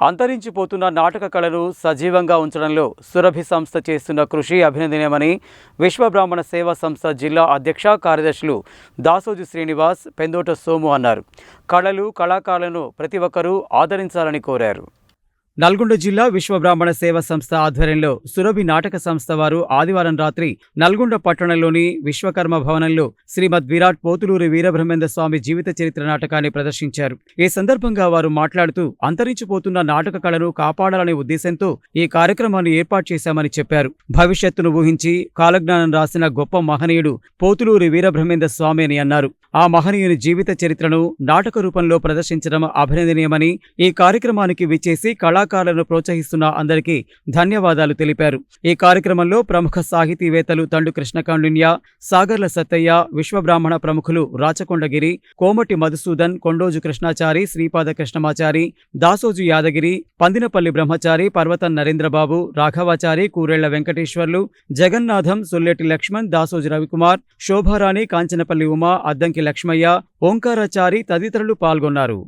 అంతరించిపోతున్న నాటక కళను సజీవంగా ఉంచడంలో సురభి సంస్థ చేస్తున్న కృషి అభినందనీయమని విశ్వబ్రాహ్మణ సేవా సంస్థ జిల్లా అధ్యక్ష కార్యదర్శులు దాసోజు శ్రీనివాస్, పెందోట సోము అన్నారు. కళలు, కళాకారులను ప్రతి ఒక్కరూ ఆదరించాలని కోరారు. నల్గొండ జిల్లా విశ్వబ్రాహ్మణ సేవా సంస్థ ఆధ్వర్యంలో సురభి నాటక సంస్థ వారు ఆదివారం రాత్రి నల్గొండ పట్టణంలోని విశ్వకర్మ భవనంలో శ్రీమద్ విరాట్ పోతులూరి వీరబ్రహ్మేంద్ర స్వామి జీవిత చరిత్ర నాటకాన్ని ప్రదర్శించారు. ఈ సందర్భంగా వారు మాట్లాడుతూ అంతరించిపోతున్న నాటక కళను కాపాడాలనే ఉద్దేశంతో ఈ కార్యక్రమాన్ని ఏర్పాటు చేశామని చెప్పారు. భవిష్యత్తును ఊహించి కాలజ్ఞానం రాసిన గొప్ప మహనీయుడు పోతులూరి వీరబ్రహ్మేంద్ర స్వామి అని అన్నారు. ఆ మహనీయుని జీవిత చరిత్రను నాటక రూపంలో ప్రదర్శించడం అభినందనీయమని, ఈ కార్యక్రమానికి విచ్చేసి కళాకారులను ప్రోత్సహిస్తున్న అందరికీ ధన్యవాదాలు తెలిపారు. ఈ కార్యక్రమంలో ప్రముఖ సాహితీవేత్తలు తండు కృష్ణకాండిన్య, సాగర్ల సత్తయ్య, విశ్వబ్రాహ్మణ ప్రముఖులు రాచకొండగిరి, కోమటి మధుసూదన్, కొండోజు కృష్ణాచారి, శ్రీపాద కృష్ణమాచారి, దాసోజు యాదగిరి, పందినపల్లి బ్రహ్మచారి, పర్వతం నరేంద్రబాబు, రాఘవాచారి, కూరెళ్ల వెంకటేశ్వర్లు, జగన్నాథం, సుల్లెటి లక్ష్మణ్, దాసోజు రవికుమార్, శోభారాణి, కాంచనపల్లి ఉమా, అద్దంకి లక్ష్మయ్య, ఓంకారాచారి తదితరులు పాల్గొన్నారు.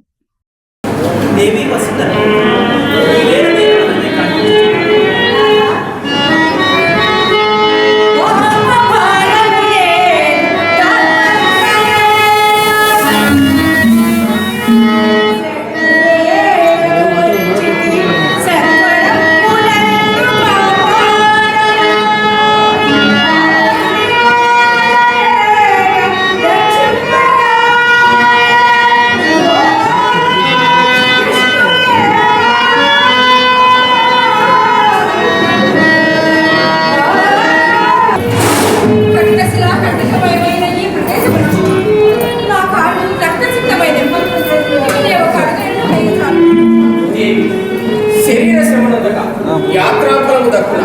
యాత్రాఫలము దక్కున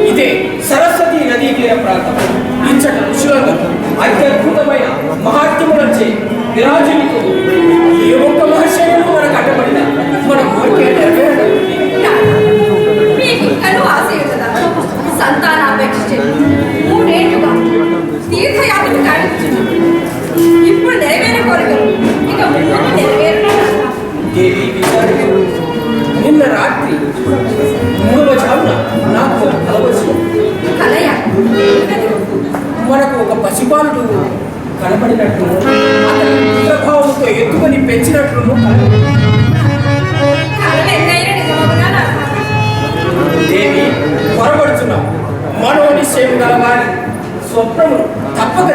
ఇదే సరస్వతి నదీ తీర ప్రాంతం. ఇచ్చట ఋషులందరూ అత్యద్భుతమైన మహాత్ములచే విరాజులకు ఏ ఒక్క మహర్షులను మనకు అడ్డపడిన మన కోరిక నెరవేరడం. ఇప్పుడు నెరవేరే కోరికలు ఇక నెరవేరు. నిన్న రాత్రి 3వ జామున నాకు మనకు ఒక పసిబాలుడు కనబడినట్లు, అతని ప్రభావంతో ఎత్తుకొని పెంచినట్లు దేవి పొరబడుతున్నాం. మనోనిశ్చయం గల వారి స్వప్నము తప్పక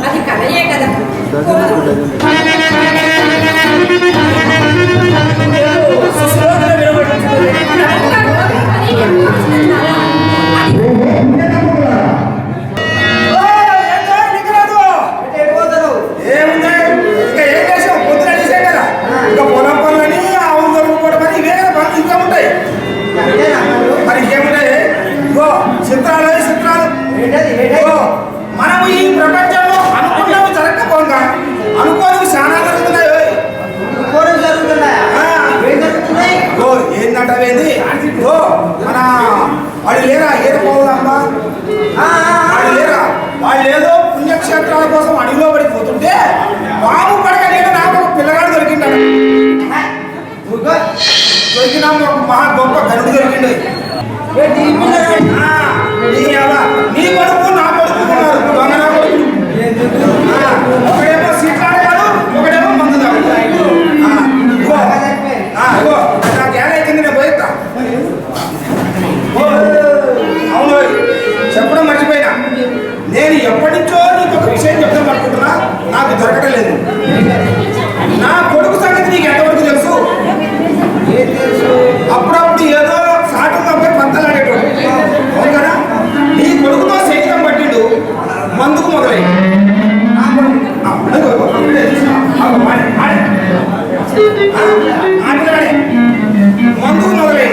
అది కలయే కదా. మనము ఈ ప్రపంచంలో అనుకున్నవి జరగకపోగా అనుకోనివి చాలా జరుగుతున్నాయి. ఏంటంటే మన వాళ్ళు లేరా ఏరుకోవాలమ్మా, వాళ్ళు లేరా, వాళ్ళు ఏదో పుణ్యక్షేత్రాల కోసం అడిగిలో పడిపోతుంటే బాబు పడక నేను నాకు ఒక పిల్లగాడు దొరికింటాడు. దొరికినా ఒక మహా గొప్ప గనుడు దొరికిండు. నీ కొడుకు నా కొడుకు దొంగ నా కొడుకు. ఒకడేమో సీట్లాడతాడు, ఒకడేమో మందు తాగుతాడు. నాకు ఏదైతుంది నేను పోయిస్తా. అవును, చెప్పడం మర్చిపోయినా. నేను ఎప్పటి నుంచో నీకు ఒక విషయం చెప్తాను అనుకుంటున్నా, నాకు దొరకడం లేదు. నా కొడుకు సంగతి నీకు ఎంతవరకు తెలుసు? అప్పుడప్పుడు ఏదో సాటుగా పోయి పంతలాడేటోడు. అవును కదా? నీ కొడుకుతో సైతం పట్టిండు, మందుకు మొదలై మందుకు మొదలై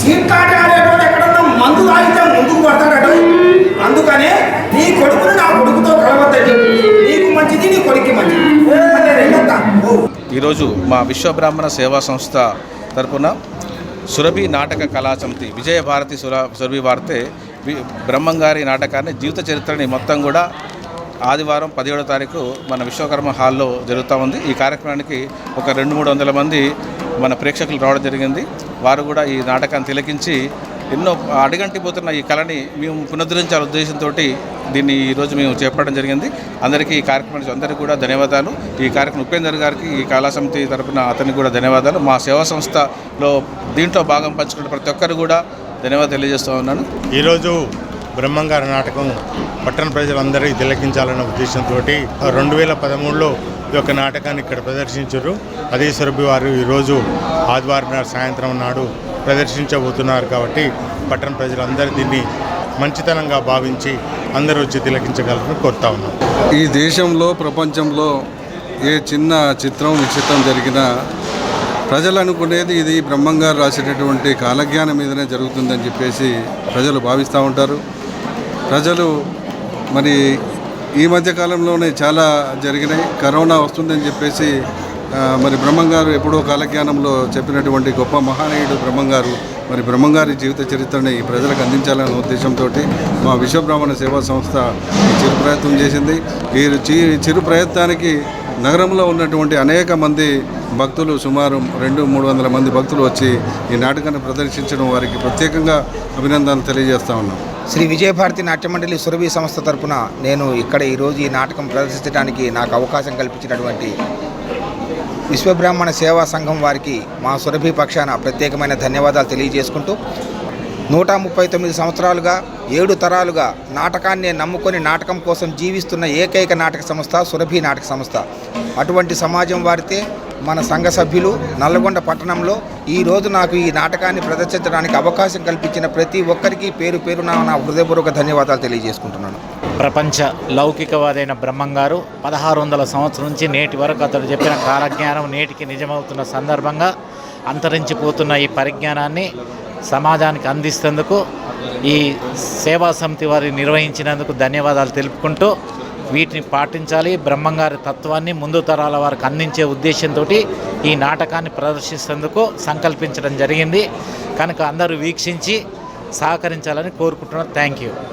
సీట్లాట ఆడేటోడు ఎక్కడన్నా మందు తాగితే ముందుకు పడతాడట. అందుకనే నీ కొడుకును నా కొడుకుతో కలవద్దని చెప్పి, నీకు మంచిది నీ కొడుకు మంచిది. ఈరోజు మా విశ్వబ్రాహ్మణ సేవా సంస్థ తరపున సురభి నాటక కళా సమితి విజయభారతి సురభి వార్తే బ్రహ్మంగారి నాటకాన్ని జీవిత చరిత్రని మొత్తం కూడా ఆదివారం 17వ తారీఖు మన విశ్వకర్మ హాల్లో జరుగుతూ ఉంది. ఈ కార్యక్రమానికి ఒక 200-300 మంది మన ప్రేక్షకులు రావడం జరిగింది. వారు కూడా ఈ నాటకాన్ని తిలకించి ఎన్నో అడుగంటిపోతున్న ఈ కళని మేము పునరుద్ధరించాల ఉద్దేశంతో దీన్ని ఈరోజు మేము చేపట్టడం జరిగింది. అందరికీ ఈ కార్యక్రమానికి అందరికీ కూడా ధన్యవాదాలు. ఈ కార్యక్రమం ఉపేందర్ గారికి, ఈ కళా సమితి తరపున అతనికి కూడా ధన్యవాదాలు. మా సేవా సంస్థలో దీంట్లో భాగం పంచుకున్న ప్రతి ఒక్కరు కూడా ధన్యవాదాలు తెలియజేస్తూ ఉన్నాను. ఈరోజు బ్రహ్మంగారి నాటకం పట్టణ ప్రజలందరికీ తిలకించాలన్న ఉద్దేశంతో 2013లో ఈ యొక్క నాటకాన్ని ఇక్కడ ప్రదర్శించారు. అదే సురభి వారు ఈరోజు ఆదివారం సాయంత్రం నాడు ప్రదర్శించబోతున్నారు. కాబట్టి పట్టణ ప్రజలందరూ దీన్ని మంచితనంగా భావించి అందరూ వచ్చి తిలకించగలరని కోరుతా ఉన్నాం. ఈ దేశంలో ప్రపంచంలో ఏ చిన్న చిత్రం విచిత్రం జరిగినా ప్రజలు అనుకునేది ఇది బ్రహ్మంగారు రాసేటటువంటి కాలజ్ఞానం మీదనే జరుగుతుందని చెప్పేసి ప్రజలు భావిస్తూ ఉంటారు. ప్రజలు మరి ఈ మధ్యకాలంలోనే చాలా జరిగినాయి. కరోనా వస్తుందని చెప్పేసి మరి బ్రహ్మంగారు ఎప్పుడో కాలజ్ఞానంలో చెప్పినటువంటి గొప్ప మహానీయుడు బ్రహ్మంగారు. మరి బ్రహ్మంగారి జీవిత చరిత్రని ప్రజలకు అందించాలనే ఉద్దేశంతో మా విశ్వబ్రాహ్మణ సేవా సంస్థ చిరు ప్రయత్నం చేసింది. ఈ చిరు ప్రయత్నానికి నగరంలో ఉన్నటువంటి అనేక మంది భక్తులు, సుమారు 200-300 మంది భక్తులు వచ్చి ఈ నాటకాన్ని ప్రదర్శించడం వారికి ప్రత్యేకంగా అభినందనలు తెలియజేస్తా ఉన్నాం. శ్రీ విజయభారతి నాట్యమండలి సురభి సంస్థ తరపున నేను ఇక్కడ ఈరోజు ఈ నాటకం ప్రదర్శించడానికి నాకు అవకాశం కల్పించినటువంటి విశ్వబ్రాహ్మణ సేవా సంఘం వారికి మా సురభి పక్షాన ప్రత్యేకమైన ధన్యవాదాలు తెలియజేసుకుంటూ 139 సంవత్సరాలుగా 7 తరాలుగా నాటకాన్నే నమ్ముకొని నాటకం కోసం జీవిస్తున్న ఏకైక నాటక సంస్థ సురభి నాటక సంస్థ. అటువంటి సమాజం వారితే మన సంఘ సభ్యులు నల్లగొండ పట్టణంలో ఈరోజు నాకు ఈ నాటకాన్ని ప్రదర్శించడానికి అవకాశం కల్పించిన ప్రతి ఒక్కరికి పేరు పేరున నా హృదయపూర్వక ధన్యవాదాలు తెలియజేసుకుంటున్నాను. ప్రపంచ లౌకికవాదైన బ్రహ్మంగారు 1600 సంవత్సరం నుంచి నేటి వరకు అతడు చెప్పిన కాలజ్ఞానం నేటికి నిజమవుతున్న సందర్భంగా అంతరించిపోతున్న ఈ పరిజ్ఞానాన్ని సమాజానికి అందిస్తేందుకు ఈ సేవా సమితి వారి నిర్వహించినందుకు ధన్యవాదాలు తెలుపుకుంటూ వీటిని పాటించాలి, బ్రహ్మంగారి తత్వాన్ని ముందు తరాల వారికి అందించే ఉద్దేశంతో ఈ నాటకాన్ని ప్రదర్శిస్తేందుకు సంకల్పించడం జరిగింది. కనుక అందరూ వీక్షించి సహకరించాలని కోరుకుంటున్నాను. Thank you.